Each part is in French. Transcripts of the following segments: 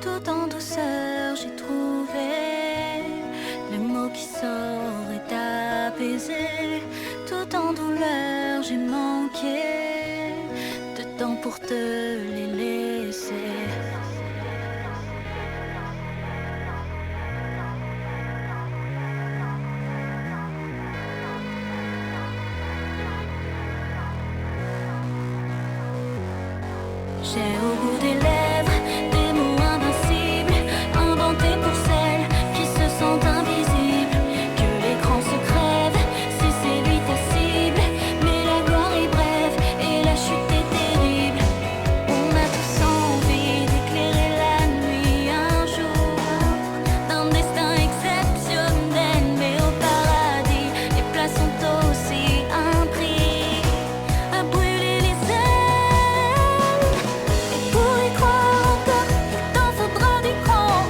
Tout en douceur, j'ai trouvé le mot qui saurait t'apaiser. Tout en douleur, j'ai manqué de temps pour te les laisser. J'ai au bout des lèvres des mots invincibles, inventés pour celles qui se sentent invisibles. Que l'écran se crève si c'est lui ta cible, mais la gloire est brève et la chute est terrible. On a tous envie d'éclairer la nuit un jour, d'un destin exceptionnel, mais au paradis les places sont aussi un prix à brûler les ailes. Pour y croire encore, il t'en faudra des grands,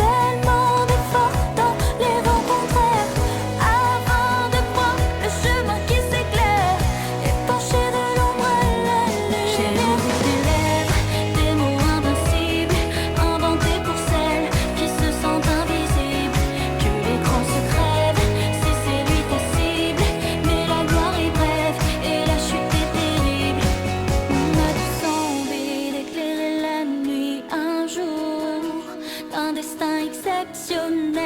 tellement d'efforts dans les vents contraires, avant de voir le chemin qui s'éclaire et pencher de l'ombre à la lumière. J'ai au bout des lèvres des mots invincibles, inventés pour celles qui se sentent invisibles. Que l'écran se crève si c'est lui ta cible, mais la gloire est brève et la chute est terrible. On a tous envie d'éclairer la nuit un jour, d'un destin exceptionnel.